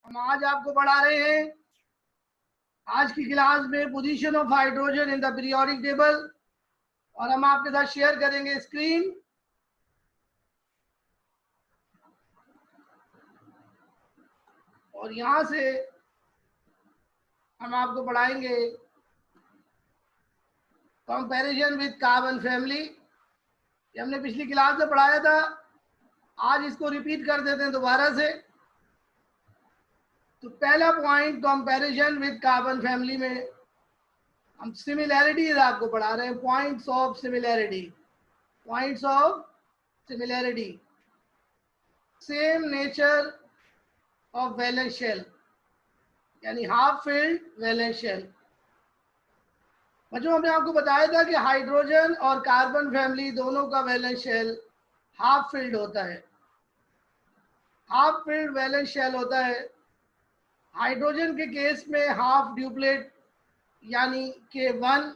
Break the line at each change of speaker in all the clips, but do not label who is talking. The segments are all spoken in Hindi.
हम आज आपको पढ़ा रहे हैं आज की क्लास में position of hydrogen in the periodic table, और हम आपके साथ शेयर करेंगे स्क्रीन। और यहां से हम आपको पढ़ाएंगे कंपैरिजन विद कार्बन फैमिली। ये हमने पिछली क्लास में पढ़ाया था, आज इसको रिपीट कर देते हैं दोबारा से। तो पहला point comparison with carbon family में हम सिमिलैरिटीज आपको पढ़ा रहे हैं। Points of similarity, points of similarity, same nature of valence shell, यानी हाफ फिल्ड वैलेंस शेल। बच्चों, हमने आपको बताया था कि हाइड्रोजन और कार्बन फैमिली दोनों का वैलेंस शेल हाफ फिल्ड होता है। हाफ फिल्ड वैलेंस शेल होता है। हाइड्रोजन के केस में हाफ ड्यूप्लेट यानी K1,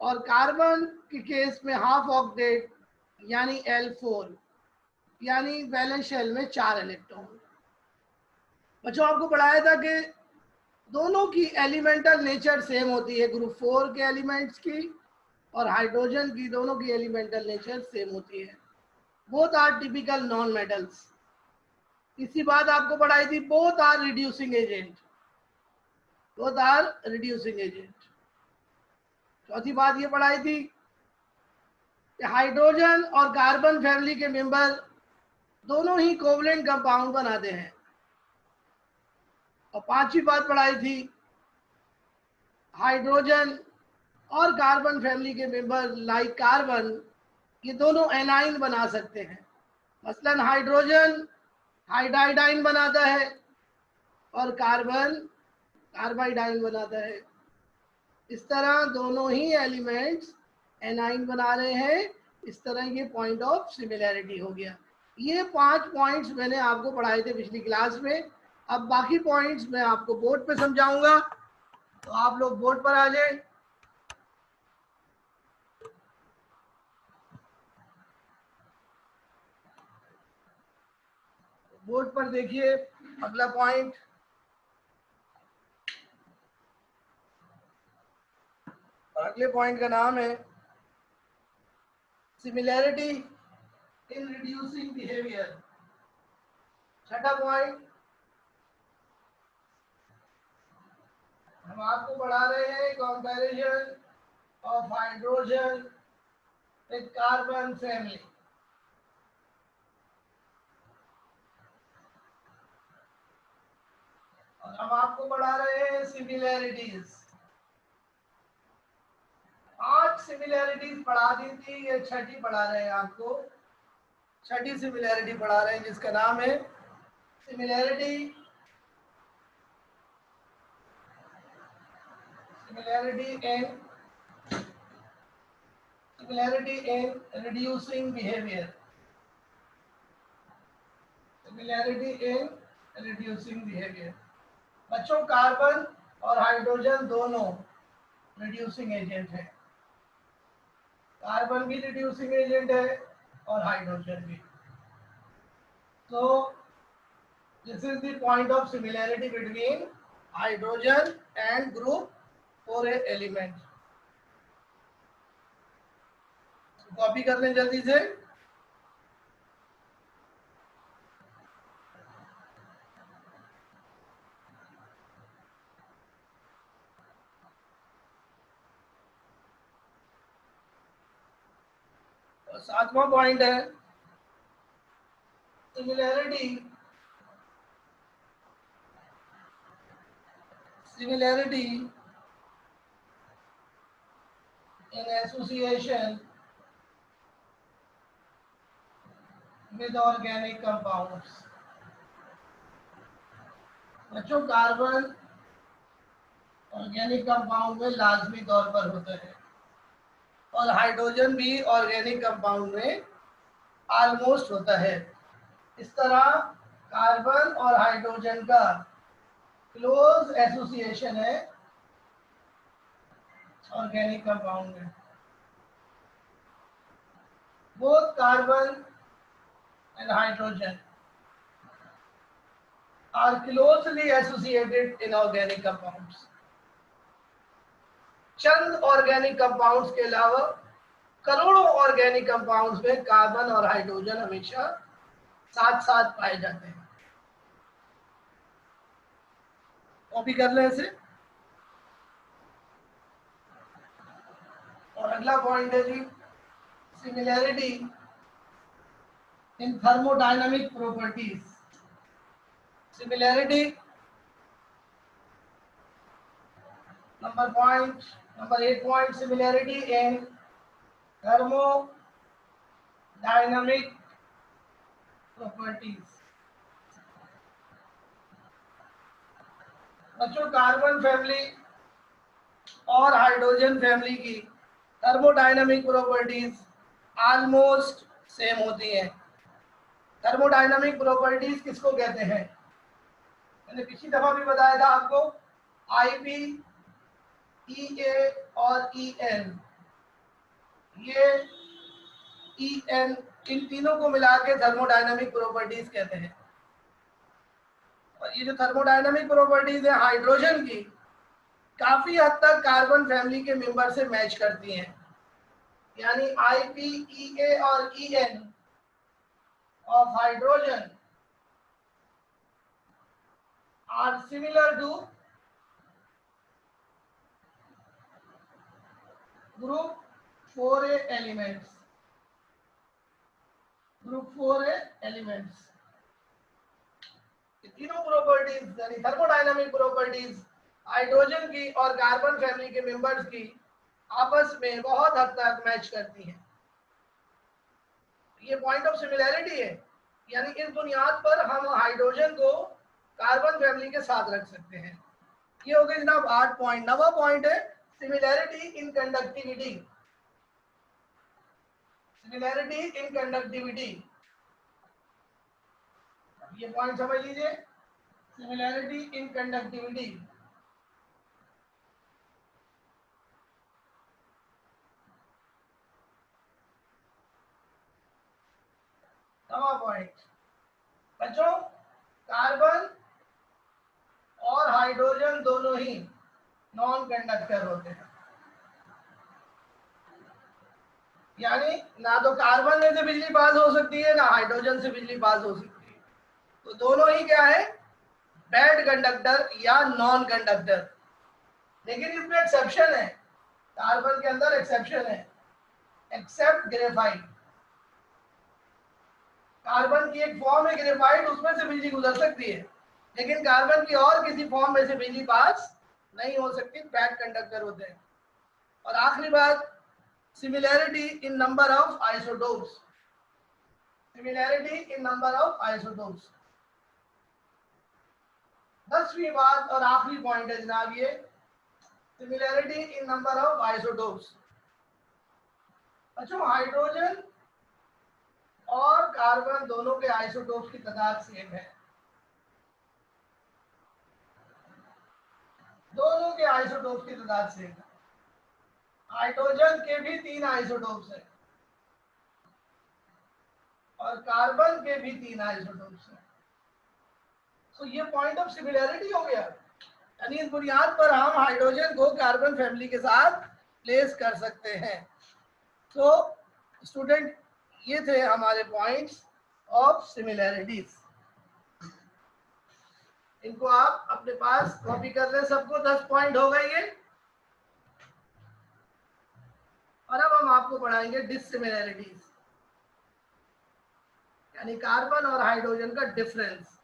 और कार्बन के केस में हाफ ऑक्टेट यानी L4, यानी वैलेंस शेल में 4 इलेक्ट्रॉन। बच्चों, आपको पढ़ाया था कि दोनों की एलिमेंटल नेचर सेम होती है, ग्रुप 4 के एलिमेंट्स की और हाइड्रोजन की, दोनों की एलिमेंटल नेचर सेम होती है। Both are typical non metals. इसी बात आपको पढ़ाई थी, both are reducing agent, both are reducing agent. चौथी बात ये पढ़ाई थी कि हाइड्रोजन और कार्बन फैमिली के मेंबर दोनों ही कोवलेंट कंपाउंड बनाते हैं। और पांचवी बात पढ़ाई थी, हाइड्रोजन और कार्बन फैमिली के मेंबर लाइक कार्बन, ये दोनों एनाइन बना सकते हैं। मसलन हाइड्रोजन हाइड्राइडाइन बनाता है और कार्बन कार्बाइडाइन बनाता है। इस तरह दोनों ही एलिमेंट्स एनाइन बना रहे हैं। इस तरह ये पॉइंट ऑफ सिमिलैरिटी हो गया। ये 5 पॉइंट्स मैंने आपको पढ़ाए थे पिछली क्लास में। अब बाकी पॉइंट्स मैं आपको बोर्ड पे समझाऊंगा, तो आप लोग बोर्ड पर आ जाए। बोर्ड पर देखिए अगला पॉइंट, और अगले पॉइंट का नाम है सिमिलैरिटी इन रिड्यूसिंग बिहेवियर। छठा पॉइंट हम आपको पढ़ा रहे हैं comparison of hydrogen with carbon family. और हम आपको पढ़ा रहे हैं सिमिलैरिटीज। 8 सिमिलैरिटीज पढ़ा दी थी, ये छठी पढ़ा रहे हैं आपको। छठी सिमिलैरिटी पढ़ा रहे हैं जिसका नाम है similarity in reducing behavior। Similarity in reducing behaviour. बच्चों, कार्बन और हाइड्रोजन दोनों रिड्यूसिंग एजेंट है। कार्बन भी रिड्यूसिंग एजेंट है और हाइड्रोजन भी। तो this is the point of similarity between hydrogen and group 4 element. Copy कर लें जल्दी से। और 7वां पॉइंट है similarity in association with organic compounds। बच्चों, कार्बन ऑर्गेनिक कंपाउंड में लाजमी तौर पर होता है और हाइड्रोजन भी ऑर्गेनिक कंपाउंड में ऑलमोस्ट होता है। इस तरह कार्बन और हाइड्रोजन का क्लोज एसोसिएशन है ऑर्गेनिक कंपाउंड में। Both carbon and hydrogen are closely associated inorganic compounds. Chand organic compounds के अलावा करोड़ों ऑर्गेनिक कंपाउंड्स में कार्बन और हाइड्रोजन हमेशा साथ साथ पाए जाते हैं। कॉपी कर लें इसे। और अगला पॉइंट है जी similarity in thermodynamic properties. Similarity number 8 point similarity in thermodynamic properties। बच्चों कार्बन फैमिली और हाइड्रोजन फैमिली की थर्मोडायनामिक प्रॉपर्टीज ऑलमोस्ट सेम होती हैं। थर्मोडायनामिक प्रॉपर्टीज किसको कहते हैं? मैंने पिछली दफा भी बताया था आपको, आईपी, ईए और ईएन, ये ईएन इन तीनों को मिला के थर्मोडायनामिक प्रॉपर्टीज कहते हैं। और ये जो थर्मोडायनामिक प्रॉपर्टीज है हाइड्रोजन की, काफी हद तक कार्बन फैमिली के मेंबर से मैच करती हैं। यानी आईपी, ईए और EN of hydrogen are similar to group 4a elements. Group 4a elements तीनों प्रॉपर्टीज यानी थर्मोडायनामिक प्रॉपर्टीज हाइड्रोजन की और कार्बन फैमिली के मेंबर्स की आपस में बहुत हद तक मैच करती हैं। ये पॉइंट ऑफ सिमिलैरिटी है, यानी इस बुनियाद पर हम हाइड्रोजन को कार्बन फैमिली के साथ रख सकते हैं। ये हो गया जनाब 8 पॉइंट। 9वां पॉइंट है सिमिलैरिटी इन कंडक्टिविटी। सिमिलैरिटी इन कंडक्टिविटी, ये पॉइंट समझ लीजिए। सिमिलैरिटी इन कंडक्टिविटी, नवा पॉइंट बच्चों, कार्बन और हाइड्रोजन दोनों ही नॉन कंडक्टर होते हैं। यानी ना तो कार्बन में से बिजली पास हो सकती है ना हाइड्रोजन से बिजली पास हो सकती है, तो दोनों ही क्या है, बैड कंडक्टर या नॉन कंडक्टर। लेकिन इसमें एक्सेप्शन है, कार्बन के अंदर एक्सेप्शन है, एक्सेप्ट ग्रेफाइट। कार्बन की एक फॉर्म है ग्रेफाइट, उसमें से बिजली गुजर सकती है, लेकिन कार्बन की और किसी फॉर्म में से बिजली पास नहीं हो सकती, बैड कंडक्टर होते हैं। और आखिरी बात, similarity in number of isotopes. Similarity in number of isotopes. 10वीं बात और आखिरी पॉइंट है जनाब ये similarity in number of isotopes. अच्छा, हाइड्रोजन और कार्बन दोनों के आइसोटोप्स की तादाद सेम है। दोनों के आइसोटोप्स की तादाद सेम है। हाइड्रोजन के भी 3 आइसोटोप्स हैं और कार्बन के भी 3 आइसोटोप्स हैं। तो ये पॉइंट ऑफ सिमिलैरिटी हो गया, यानी इस बुनियाद पर हम हाइड्रोजन को कार्बन फैमिली के साथ प्लेस कर सकते हैं। तो स्टूडेंट, ये थे हमारे पॉइंट्स ऑफ सिमिलैरिटीज। इनको आप अपने पास कॉपी कर लें, सबको 10 पॉइंट हो गए ये। और अब हम आपको पढ़ाएंगे डिससिमिलैरिटीज, यानी कार्बन और हाइड्रोजन का डिफरेंस।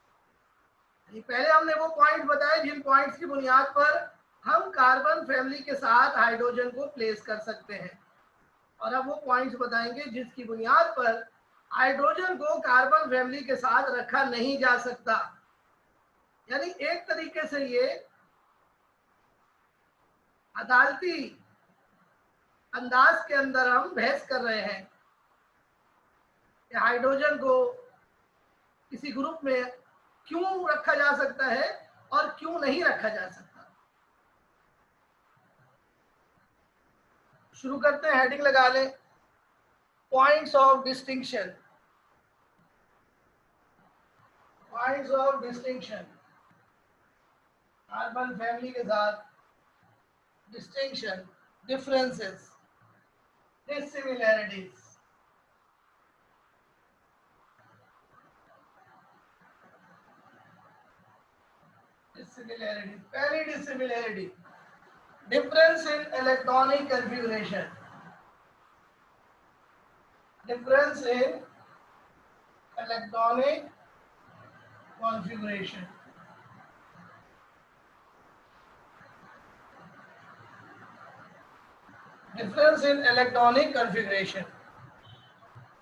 पहले हमने वो पॉइंट बताए जिन पॉइंट्स की बुनियाद पर हम कार्बन फैमिली के साथ हाइड्रोजन को प्लेस कर सकते हैं, और अब वो पॉइंट्स बताएंगे जिसकी बुनियाद पर हाइड्रोजन को कार्बन फैमिली के साथ रखा नहीं जा सकता। यानी एक तरीके से ये अदालती अंदाज के अंदर हम बहस कर रहे हैं कि हाइड्रोजन को किसी ग्रुप में क्यों रखा जा सकता है और क्यों नहीं रखा जा सकता। शुरू करते हैं, हेडिंग लगा लें, points of distinction. Points of distinction. Carbon family के साथ डिस्टिंक्शन, डिफरेंसेस, डिसिमिलैरिटीज। डिसिमिलैरिटीज, पहली dissimilarity, difference in electronic configuration. Difference in electronic configuration. Difference in electronic configuration.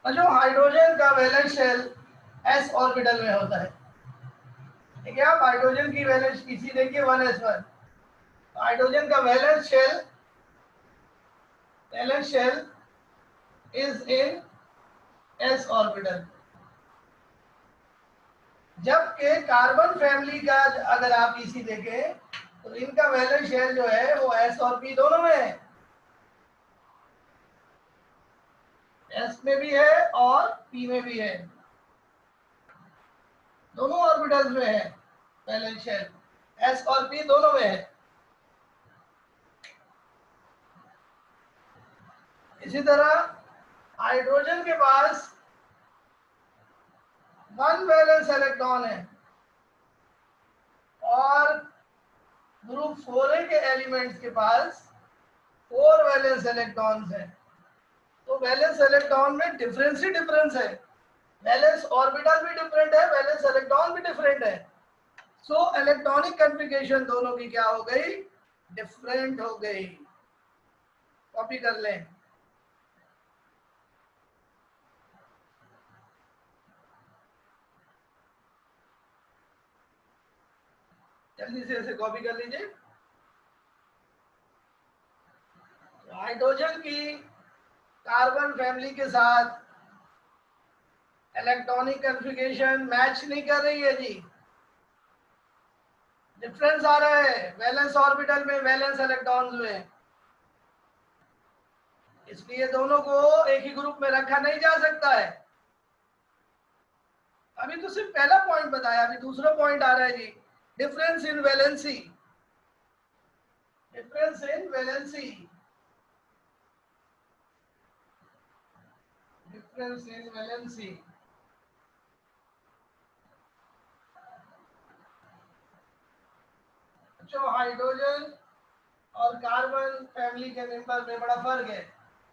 जो हाइड्रोजन का वैलेंस शेल s ऑर्बिटल में होता है, ठीक है। आप हाइड्रोजन की वैलेंस पीसी देखिए 1s1। हाइड्रोजन का valence shell is in s orbital, जबकि कार्बन फैमिली का अगर आप पीसी देखें तो इनका वैलेंस शेल जो है वो s और p दोनों में है। s में भी है और p में भी है, दोनों ऑर्बिटल्स में है वैलेंस शेल, s और p दोनों में है। इसी तरह हाइड्रोजन के पास 1 वैलेंस इलेक्ट्रॉन है और ग्रुप 4a के एलिमेंट्स के पास 4 वैलेंस इलेक्ट्रॉन्स हैं। तो वैलेंस इलेक्ट्रॉन में डिफरेंस ही डिफरेंस है, वैलेंस ऑर्बिटल भी डिफरेंट है, वैलेंस इलेक्ट्रॉन भी डिफरेंट है। सो इलेक्ट्रॉनिक कॉन्फ़िगरेशन दोनों की क्या हो गई, डिफरेंट हो गई। कॉपी कर लें। जल्दी से इसे कॉपी कर लीजिए। हाइड्रोजन की कार्बन फैमिली के साथ इलेक्ट्रॉनिक कॉन्फ़िगरेशन मैच नहीं कर रही है जी, डिफरेंस आ रहा है वैलेंस ऑर्बिटल में, वैलेंस इलेक्ट्रॉन्स में। इसलिए दोनों को एक ही ग्रुप में रखा नहीं जा सकता है। अभी तो सिर्फ पहला पॉइंट बताया, अभी दूसरा पॉइंट आ रहा है जी, difference in valency. Difference in valency, difference in valency. जो हाइड्रोजन और कार्बन फैमिली के मेंबर में बड़ा फर्क है।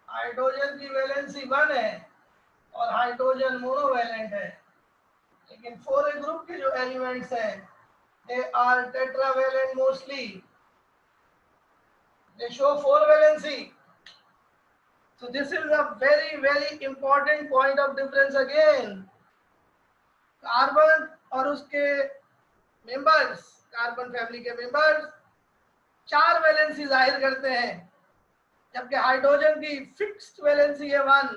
हाइड्रोजन की वैलेंसी 1 है और हाइड्रोजन मोनोवैलेंट है, लेकिन 4a ग्रुप के जो एलिमेंट्स हैं they are tetravalent mostly, they show 4 valency. So this is a very important point of difference again. Carbon और उसके मेंबर्स, कार्बन फैमिली के मेंबर्स 4 वैलेंसी जाहिर करते हैं, जबकि हाइड्रोजन की फिक्स्ड वैलेंसी है 1।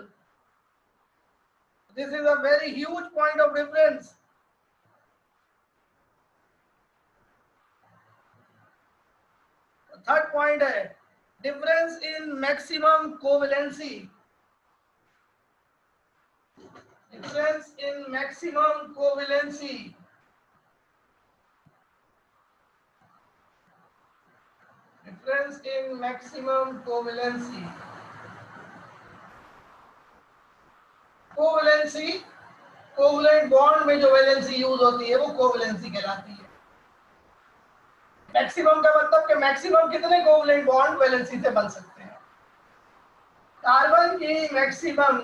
This is a very huge point of difference. Third point है difference in maximum covalency. Difference in maximum covalency. Difference in maximum covalency. Covalency, covalent bond में जो वैलेंसी यूज होती है वो कोवैलेंसी कहलाती है। मैक्सिमम का मतलब कि मैक्सिमम कितने कोवैलेंट बॉन्ड वैलेंसी से बन सकते हैं। कार्बन की मैक्सिमम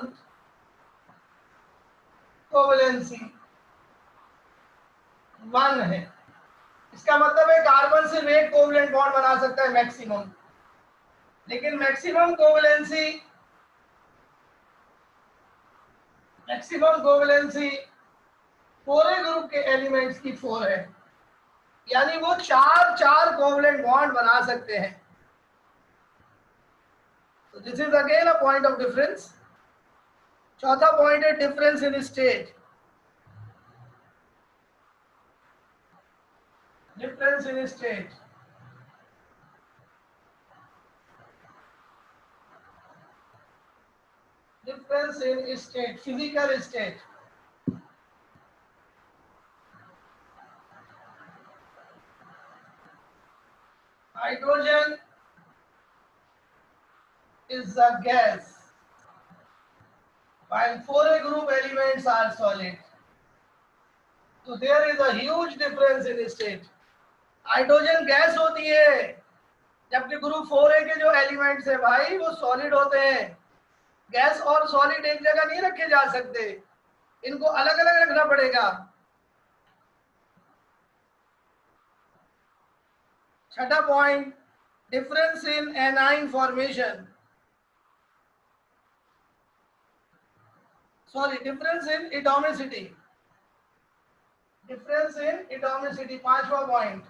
कोवैलेंसी 1 है, इसका मतलब है कार्बन सिर्फ एक कोवैलेंट बॉन्ड बना सकता है मैक्सिमम, लेकिन मैक्सिमम कोवैलेंसी पूरे ग्रुप के एलिमेंट्स की 4 है, यानी वो 4 कोवैलेंट बॉन्ड बना सकते हैं। तो this is again a point of difference. चौथा पॉइंट है difference in state. Difference in state, difference in state, physical state. Hydrogen is a gas, while 4a group elements are solid. So there is a huge difference in state. Hydrogen gas होती है, जबकि ग्रुप 4a के जो एलिमेंट्स है भाई वो सॉलिड होते हैं। गैस और सॉलिड एक जगह नहीं रखे जा सकते, इनको अलग अलग रखना पड़ेगा। छठा point, difference in anion formation, sorry difference in atomicity, difference in atomicity, पांचवा point.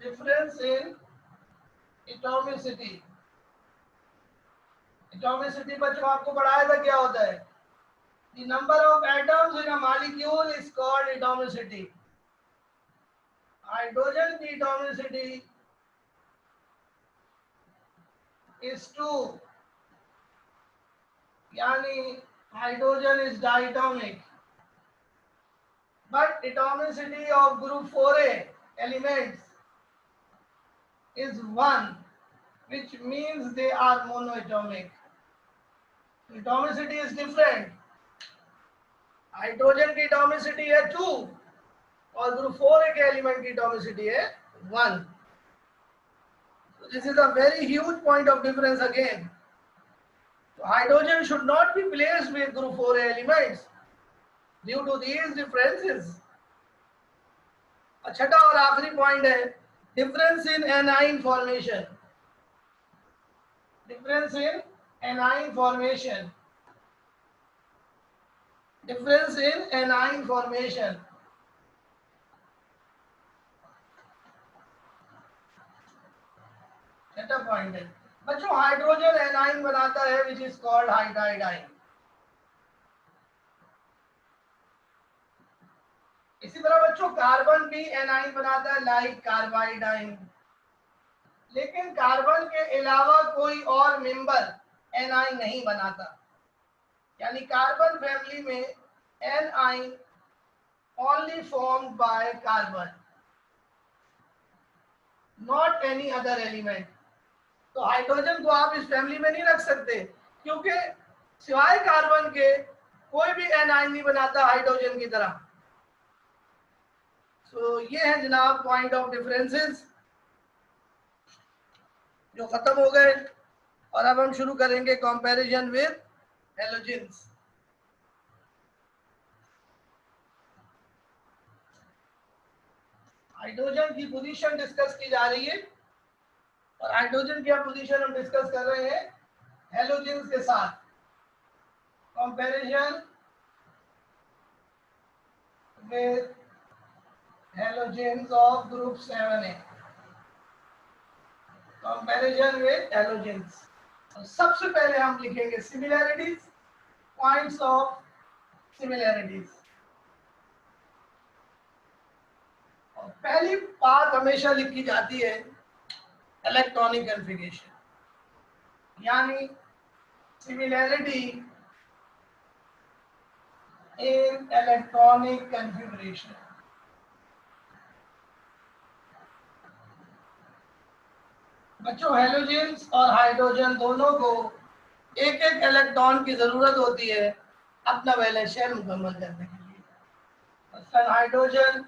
Difference in atomicity, atomicity बच्चों आपको पढ़ाया था क्या होता है? The number of atoms in a molecule is called atomicity. Hydrogen की एटॉमिसिटी is 2, यानी hydrogen is diatomic, but atomicity of group 4a elements is 1, which means they are monoatomic. Atomicity is different. Hydrogen की एटॉमिसिटी है 2 और ग्रुप 4a के एलिमेंट की एटॉमिसिटी है 1. So this is a very huge point of difference again. So hydrogen should not be placed with group 4a elements due to these differences. छठा और आखिरी पॉइंट है difference in anion formation, difference in anion formation, difference in anion formation. छठा पॉइंट है बच्चों, हाइड्रोजन एनाइन बनाता है विच इज कॉल्ड हाइड्राइडाइन। इसी तरह बच्चों कार्बन भी एनाइन बनाता है लाइक कार्बाइडाइन, लेकिन कार्बन के अलावा कोई और मेंबर एनाइन नहीं बनाता, यानी कार्बन फैमिली में A9 only formed by carbon, not any other element. तो हाइड्रोजन को आप इस फैमिली में नहीं रख सकते क्योंकि सिवाय कार्बन के कोई भी एनाइन नहीं बनाता हाइड्रोजन की तरह। सो ये है जनाब पॉइंट ऑफ डिफरेंसेस जो खत्म हो गए, और अब हम शुरू करेंगे कंपैरिजन विद हैलोजेंस। हाइड्रोजन की पोजीशन डिस्कस की जा रही है और हाइड्रोजन की पोजीशन हम डिस्कस कर रहे हैं हैलोजेंस के साथ। Comparison with halogens of group 7a, comparison with halogens. सबसे पहले हम लिखेंगे सिमिलैरिटीज, पॉइंट्स ऑफ सिमिलैरिटीज। और पहली बात हमेशा लिखी जाती है इलेक्ट्रॉनिक कॉन्फ़िगरेशन, यानी सिमिलैरिटी इन इलेक्ट्रॉनिक कॉन्फ़िगरेशन। बच्चों हेलोजेंस और हाइड्रोजन दोनों को एक एक इलेक्ट्रॉन की जरूरत होती है अपना वैलेंस शेल मुकम्मल करने के लिए। मसलन हाइड्रोजन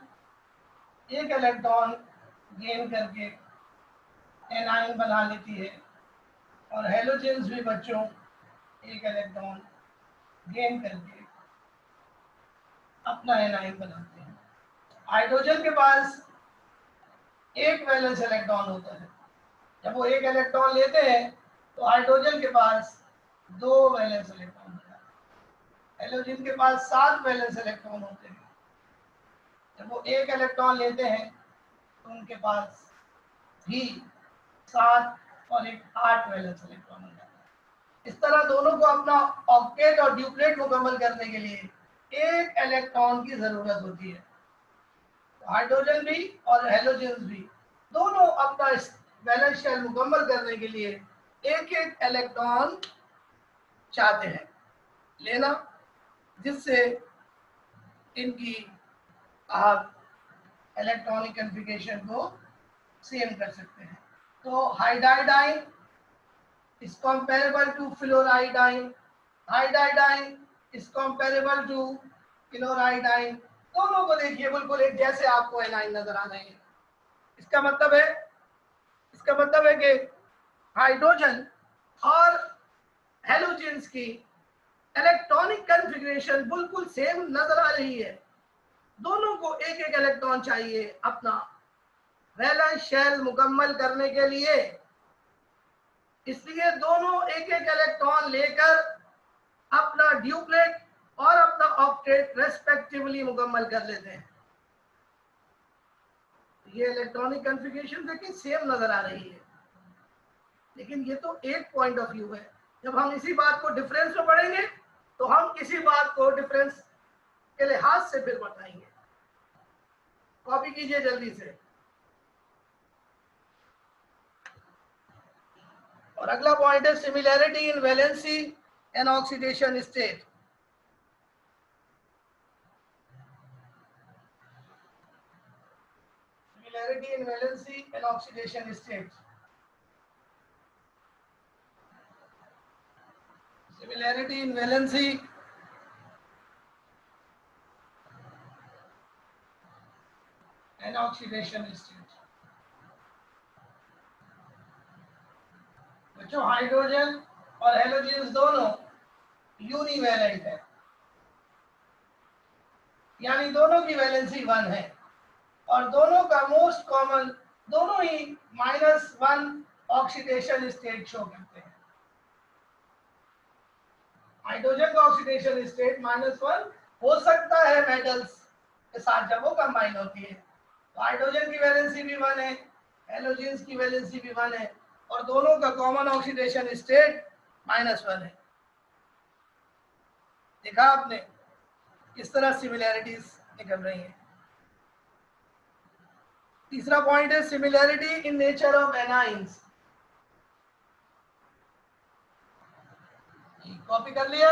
एक इलेक्ट्रॉन गेन करके एनाइन बना लेती है और हेलोजेंस भी बच्चों एक इलेक्ट्रॉन गेन करके अपना एनाइन बनाते हैं। हाइड्रोजन के पास एक वैलेंस इलेक्ट्रॉन होता है, जब वो एक इलेक्ट्रॉन लेते हैं तो हाइड्रोजन के पास 2 वैलेंस इलेक्ट्रॉन होता है। हेलोजन के पास 7 वैलेंस इलेक्ट्रॉन होते हैं, जब वो एक इलेक्ट्रॉन लेते हैं तो उनके पास भी 7 और एक 8 वैलेंस इलेक्ट्रॉन होता है। इस तरह दोनों को अपना ऑक्टेट और ड्यूप्लेट मुकम्मल करने के लिए एक इलेक्ट्रॉन की जरूरत होती है। तो हाइड्रोजन भी और हेलोजन भी दोनों अपना वैलेंस शेल मुकम्मल करने के लिए एक एक इलेक्ट्रॉन चाहते हैं लेना। जिससे इनकी आप इलेक्ट्रॉनिक कॉन्फ़िगरेशन को सेम कर सकते हैं। तो हाइड्राइडाइन is comparable to fluoridine, हाइड्राइडाइन is comparable to क्लोराइडाइन। दोनों को देखिए बिल्कुल एक जैसे आपको एनाइन नजर आ रहे हैं। इसका मतलब है कि हाइड्रोजन और हेलोजेंस की इलेक्ट्रॉनिक कॉन्फ़िगरेशन बिल्कुल सेम नजर आ रही है। दोनों को एक एक इलेक्ट्रॉन चाहिए अपना वैलेंस शेल मुकम्मल करने के लिए, इसलिए दोनों एक एक इलेक्ट्रॉन लेकर अपना ड्यूप्लेट और अपना ऑक्टेट रेस्पेक्टिवली मुकम्मल कर लेते हैं। ये इलेक्ट्रॉनिक कॉन्फ़िगरेशन देखिए सेम नजर आ रही है, लेकिन ये तो एक पॉइंट ऑफ व्यू है। जब हम इसी बात को डिफरेंस में पढ़ेंगे तो हम इसी बात को डिफरेंस के लिहाज से फिर बताएंगे। कॉपी कीजिए जल्दी से। और अगला पॉइंट है similarity in valency and oxidation state. Similarity in valency and oxidation state. Similarity in valency and oxidation state. बच्चों हाइड्रोजन और हेलोजेंस दोनों यूनिवैलेंट है, यानी दोनों की वैलेंसी 1 है और दोनों का मोस्ट कॉमन दोनों ही -1 ऑक्सीडेशन स्टेट शो करते हैं। हाइड्रोजन का ऑक्सीडेशन स्टेट -1 हो सकता है मेटल्स के साथ जब वो कंबाइन होती है। तो हाइड्रोजन की वैलेंसी भी 1 है, हेलोजेंस की वैलेंसी भी 1 है और दोनों का कॉमन ऑक्सीडेशन स्टेट -1 है। देखा आपने किस तरह सिमिलैरिटीज निकल रही हैं। तीसरा पॉइंट है similarity in nature of anions. Copy कर लिया।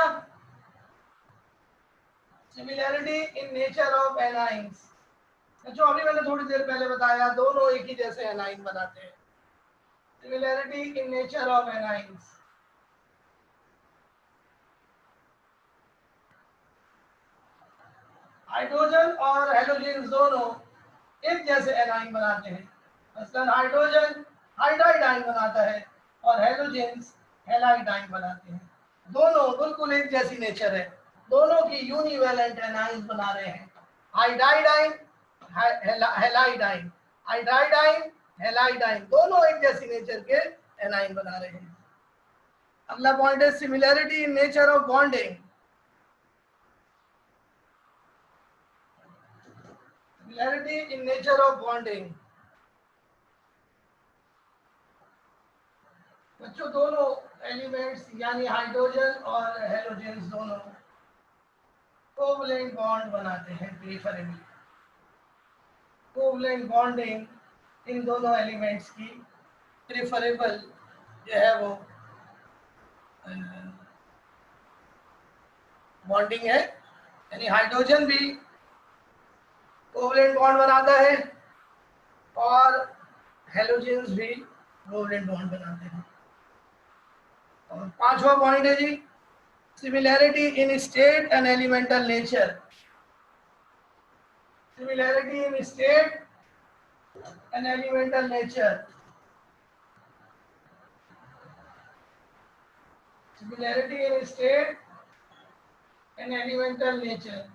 Similarity in nature of anions, जो अभी मैंने थोड़ी देर पहले बताया, दोनों एक ही जैसे एनाइन बनाते हैं। Similarity in nature of anions. Hydrogen और हेलोजेंस दोनों एक जैसे एनाइन बनाते हैं। मसलन हाइड्रोजन हाइड्राइडाइन बनाता है और हेलोजेंस हेलाइडाइन बनाते हैं। दोनों बिल्कुल एक जैसी नेचर है, दोनों की यूनिवैलेंट एनाइंस बना रहे हैं। हाइड्राइडाइन हेलाइडाइन, हाइड्राइडाइन हेलाइडाइन, दोनों एक जैसी नेचर के एनाइन बना रहे हैं। अगला पॉइंट है similarity in nature of bonding. Similarity in nature of bonding. बच्चों दोनों एलिमेंट्स यानी हाइड्रोजन और हेलोजेंस दोनों कोवलेंट बॉन्ड बनाते हैं प्रीफरेबली। कोवलेंट बॉन्डिंग इन दोनों एलिमेंट्स की प्रीफरेबल जो है वो बॉन्डिंग है, यानी हाइड्रोजन भी कोवलेंट बॉन्ड बनाता है और हेलोजेंस भी कोवलेंट बॉन्ड बनाते हैं। और पांचवा पॉइंट है जी similarity in state and elemental nature. Similarity in state and elemental nature. Similarity in state and elemental nature.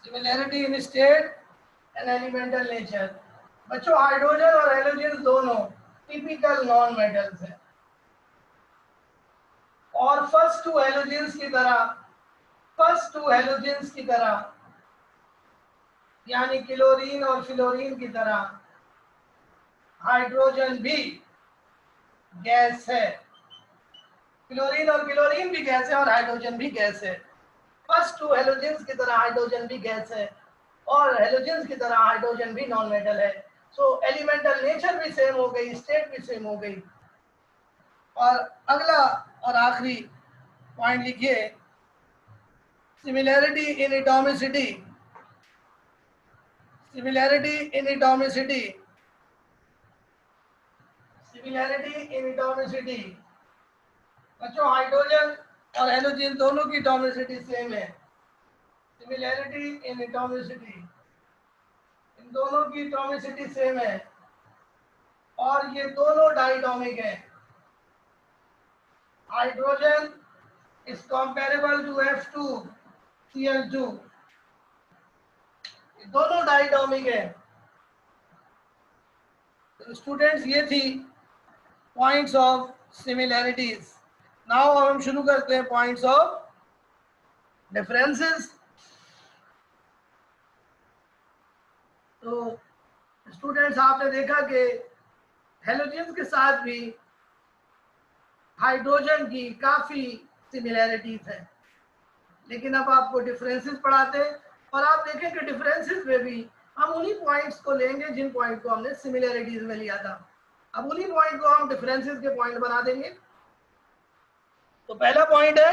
Similarity in state and elemental nature. बच्चों हाइड्रोजन और हेलोजेंस दोनों टिपिकल नॉन मेटल्स हैं और फर्स्ट टू हेलोजेंस की तरह यानी क्लोरीन और फ्लोरीन की तरह हाइड्रोजन भी गैस है। क्लोरीन और क्लोरीन भी गैस है और हाइड्रोजन भी गैस है। फर्स्ट टू हेलोजेंस की तरह हाइड्रोजन भी गैस है और हेलोजेंस की तरह हाइड्रोजन भी नॉन मेटल है। सो एलिमेंटल नेचर भी सेम हो गई, स्टेट भी सेम हो गई। और अगला और आखिरी पॉइंट लिखिए, सिमिलैरिटी इन एटॉमिसिटी, सिमिलैरिटी इन एटॉमिसिटी, सिमिलैरिटी इन एटॉमिसिटी। बच्चों हाइड्रोजन और हेलोजन दोनों की एटॉमिसिटी सेम है। सिमिलैरिटी इन एटॉमिसिटी, इन दोनों की एटॉमिसिटी सेम है और ये दोनों डाइटॉमिक हैं। Hydrogen is comparable to F2Cl2, दोनों डाइटॉमिक है। तो स्टूडेंट्स ये थी पॉइंट्स ऑफ सिमिलैरिटीज। नाउ हम शुरू करते हैं पॉइंट्स ऑफ डिफरेंसेस। तो स्टूडेंट्स आपने देखा कि हेलोजन्स के साथ भी हाइड्रोजन की काफ़ी सिमिलैरिटीज है, लेकिन अब आपको डिफरेंसेस पढ़ाते हैं और आप देखें कि डिफरेंसेस में भी हम उन्हीं पॉइंट्स को लेंगे जिन पॉइंट को हमने सिमिलैरिटीज में लिया था। अब उन्हीं पॉइंट को हम डिफरेंसेस के पॉइंट बना देंगे। तो पहला पॉइंट है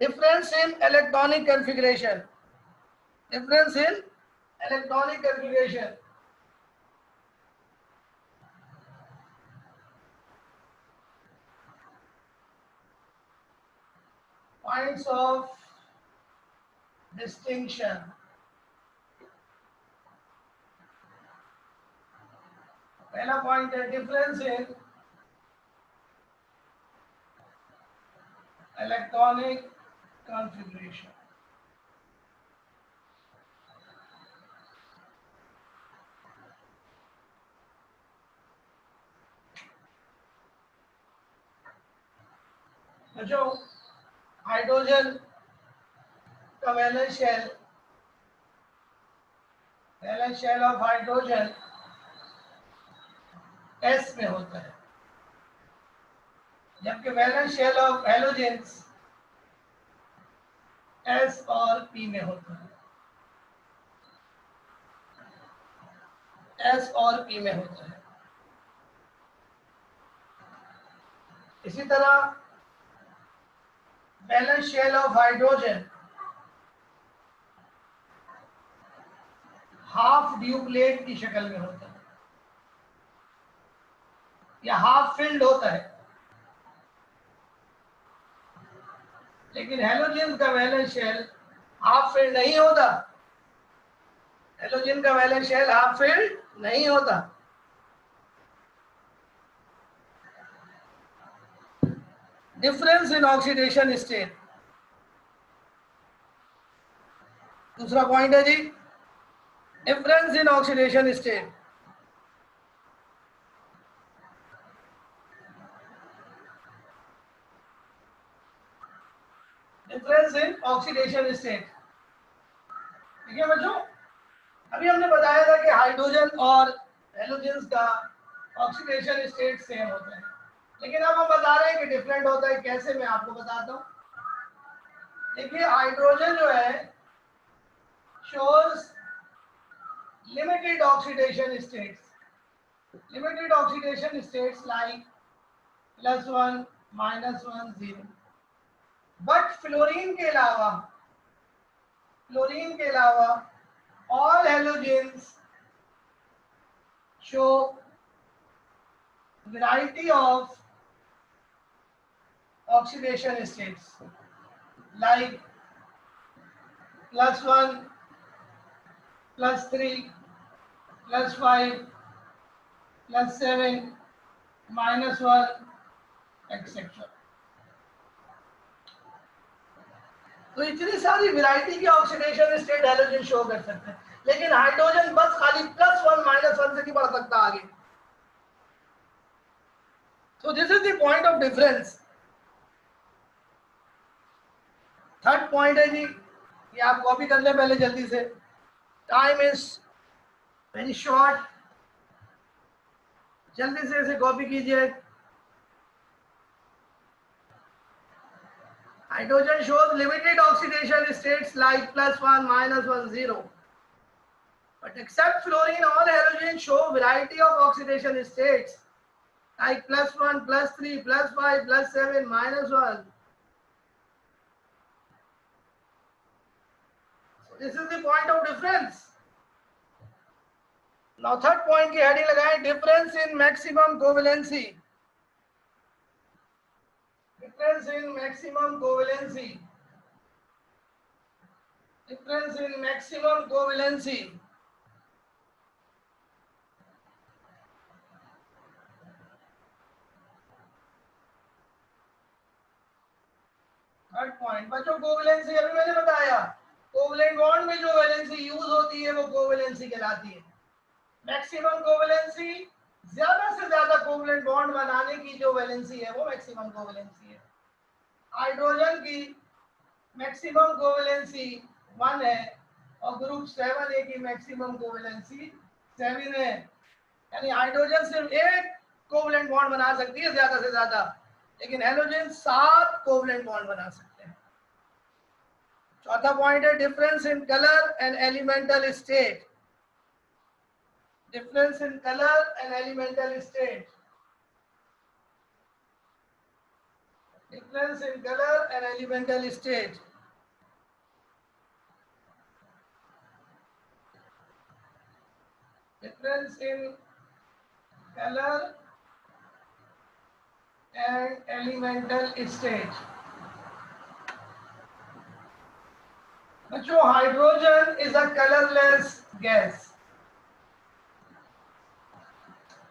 difference in electronic configuration, difference in electronic configuration. Points of distinction, पहला पॉइंट है डिफरेंस इन इलेक्ट्रॉनिक कॉन्फ़िगरेशन। जो हाइड्रोजन का valence shell of hydrogen S में होता है, जबकि valence shell of halogens S और P में होता है, S और P में होता है। इसी तरह valence shell of hydrogen half duplet की शक्ल में होता है या हाफ फिल्ड होता है, लेकिन हेलोजन का वैलेंस शेल हाफ फिल्ड नहीं होता। हेलोजन का वैलेंस शेल हाफ फिल्ड नहीं होता। डिफरेंस इन ऑक्सीडेशन स्टेट, दूसरा पॉइंट है जी difference in oxidation state. Difference in oxidation state. देखिए बच्चों, अभी हमने बताया था कि हाइड्रोजन और हेलोजेंस का ऑक्सीडेशन स्टेट सेम होता है, लेकिन अब हम बता रहे हैं कि डिफरेंट होता है। कैसे, मैं आपको बताता हूँ। देखिए हाइड्रोजन जो है shows limited oxidation states, limited oxidation states like +1, -1, 0। But fluorine के अलावा all halogens show variety of oxidation states like +1, +3, +5, +7, -1, etc। तो इतनी सारी वैरायटी की ऑक्सीडेशन स्टेट हेलोजन शो कर सकते हैं, लेकिन हाइड्रोजन बस खाली +1, -1 से नहीं बढ़ सकता आगे। So this is the point of difference। Third point है जी, ये आप कॉपी कर लें पहले जल्दी से, टाइम इज वेरी शॉर्ट, जल्दी से इसे कॉपी कीजिए। Hydrogen shows limited oxidation states like +1, -1, 0, but except fluorine all halogens show variety of oxidation states like +1, +3, +5, +7, -1. So this is the point of difference. Now third point की heading लगाएं, difference in maximum covalency. Difference in maximum covalency. Difference in maximum covalency. Third point बच्चों, कोवेलेंसी अभी मैंने बताया, कोवेलेंट बॉन्ड में जो वैलेंसी यूज होती है वो कोवेलेंसी कहलाती है। मैक्सिमम कोवेलेंसी, ज्यादा से ज्यादा कोवेलेंट बॉन्ड बनाने की जो वैलेंसी है वो मैक्सिमम कोवेलेंसी है। हाइड्रोजन की मैक्सिमम कोवेलेंसी 1 है और ग्रुप 7A की मैक्सिमम कोवेलेंसी 7 है। यानी हाइड्रोजन सिर्फ एक कोवेलेंट बॉन्ड बना सकती है ज्यादा से ज्यादा, लेकिन हेलोजन 7 कोवेलेंट बॉन्ड बना सकते हैं। चौथा पॉइंट है difference in colour and elemental state. Difference in colour and elemental state. Difference in colour and elemental state. Difference in colour and elemental state. बच्चों, hydrogen is a colourless gas.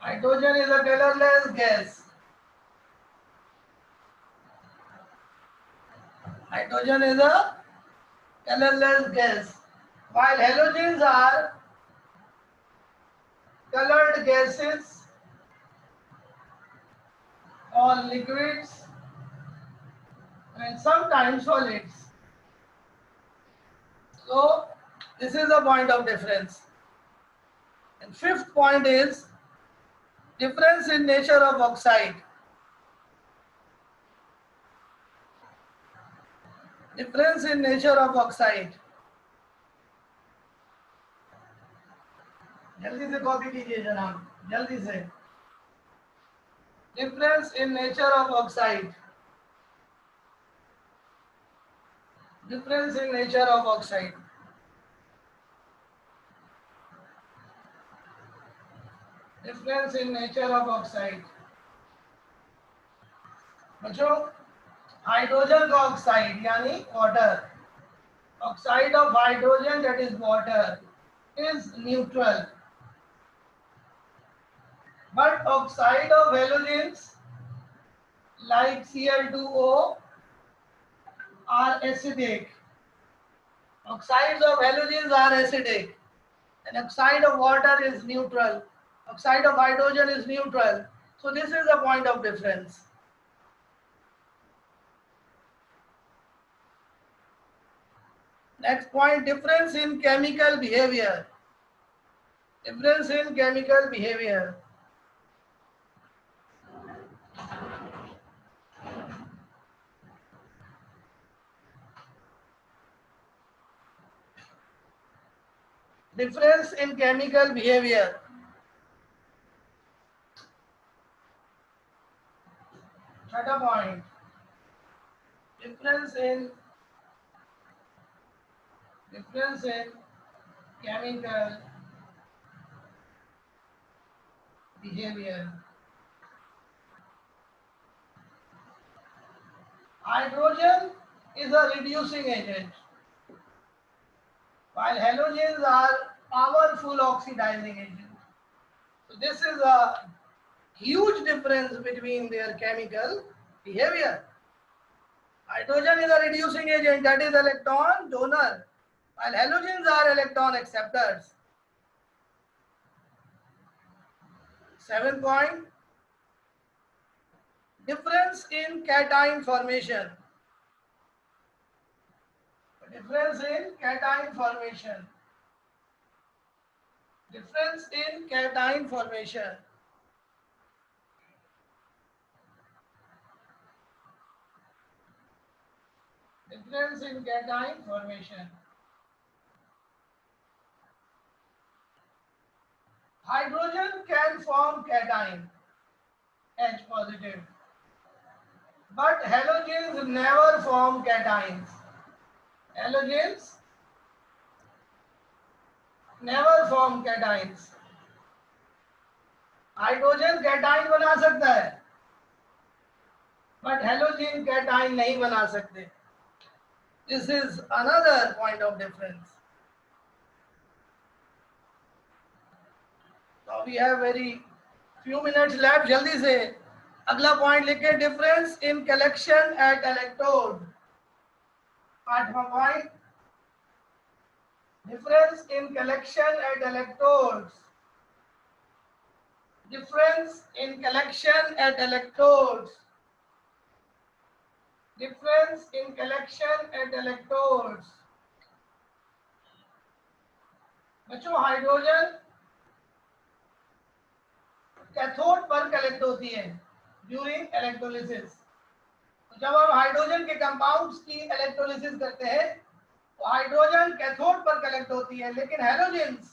Hydrogen is a colorless gas. Hydrogen is a colorless gas, while halogens are colored gases or liquids and sometimes solids. So this is the point of difference. And fifth point is difference in nature of oxide. Difference in nature of oxide. जल्दी से कॉपी कीजिए जनाब, जल्दी से। Difference in nature of oxide. Difference in nature of oxide. Difference in nature of oxide. बच्चों, हाइड्रोजन का ऑक्साइड यानी water, oxide of hydrogen that is water is neutral, but oxide of halogens like Cl2O are acidic. Oxides of halogens are acidic and oxide of water is neutral. Oxide of hydrogen is neutral. So this is the point of difference. Next point, difference in chemical behavior. Difference in chemical behavior. Difference in chemical behavior. Third point, difference in chemical behavior. Hydrogen is a reducing agent, while halogens are powerful oxidizing agents. So this is a huge difference between their chemical behavior. Hydrogen is a reducing agent, that is electron donor, while halogens are electron acceptors. 7th point, difference in cation formation. Difference in cation formation. Difference in cation formation. Difference in cation formation. Hydrogen can form cation. H positive. But halogens never form cations. Halogens never form cations. Hydrogen cation बना सकता है, बट हेलोजन कैटाइन नहीं बना सकते. This is another point of difference. Now we have very few minutes left. जल्दी से अगला पॉइंट लिखे, difference in collection at electrode. 8वां point, difference in collection at electrodes. Difference in collection at electrodes. Difference in collection at electrodes. बच्चों, हाइड्रोजन कैथोड पर कलेक्ट होती है ड्यूरिंग इलेक्ट्रोलिसिस. जब हम हाइड्रोजन के कंपाउंड्स की इलेक्ट्रोलिसिस करते हैं तो हाइड्रोजन कैथोड पर कलेक्ट होती है, लेकिन हेलोजेंस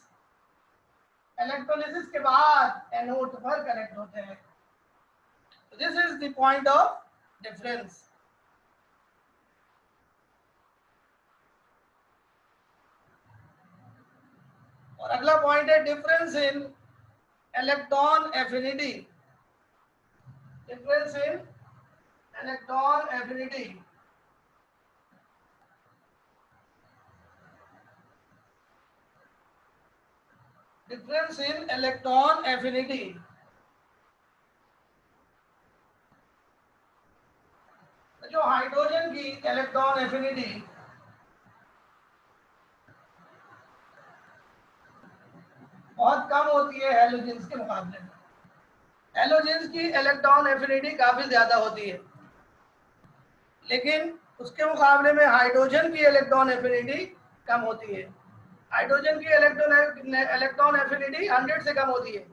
इलेक्ट्रोलिसिस के बाद एनोड पर कनेक्ट होते हैं. This is the point of difference. और अगला पॉइंट है difference in electron affinity. Difference in electron affinity. Difference in electron affinity. जो हाइड्रोजन की इलेक्ट्रॉन एफिनिटी बहुत कम होती है हेलोजेंस के मुकाबले में. हेलोजेंस की इलेक्ट्रॉन एफिनिटी काफी ज्यादा होती है, लेकिन उसके मुकाबले में हाइड्रोजन की इलेक्ट्रॉन एफिनिटी कम होती है. हाइड्रोजन की इलेक्ट्रॉन एफिनिटी 100 से कम होती है.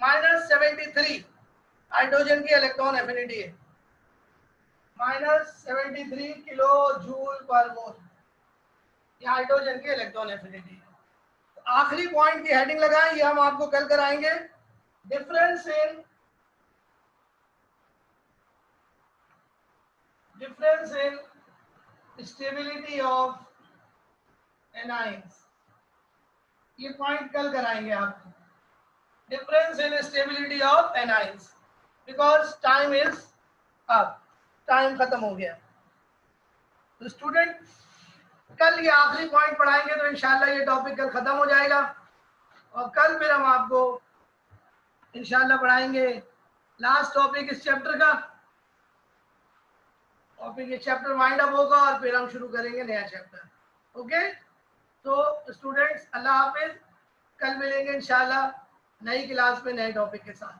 -73 हाइड्रोजन की इलेक्ट्रॉन एफिनिटी है. -73 किलो जूल पर मोल ये हाइड्रोजन की इलेक्ट्रॉन एफिनिटी है. आखिरी पॉइंट की हेडिंग लगाएं, ये हम आपको कल कराएंगे. Difference in stability of anions. ये पॉइंट कल कराएंगे आपको. Difference in stability of anions, because time is up, time खत्म हो गया. तो स्टूडेंट कल ये आखिरी पॉइंट पढ़ाएंगे तो इंशाल्लाह ये टॉपिक कल खत्म हो जाएगा. और कल फिर हम आपको इंशाल्लाह पढ़ाएंगे लास्ट टॉपिक इस चैप्टर का. टॉपिक ये चैप्टर वाइंड अप होगा और फिर हम शुरू करेंगे नया चैप्टर. ओके, तो स्टूडेंट्स अल्लाह हाफिज. कल मिलेंगे इंशाल्लाह नई क्लास में नए टॉपिक के साथ.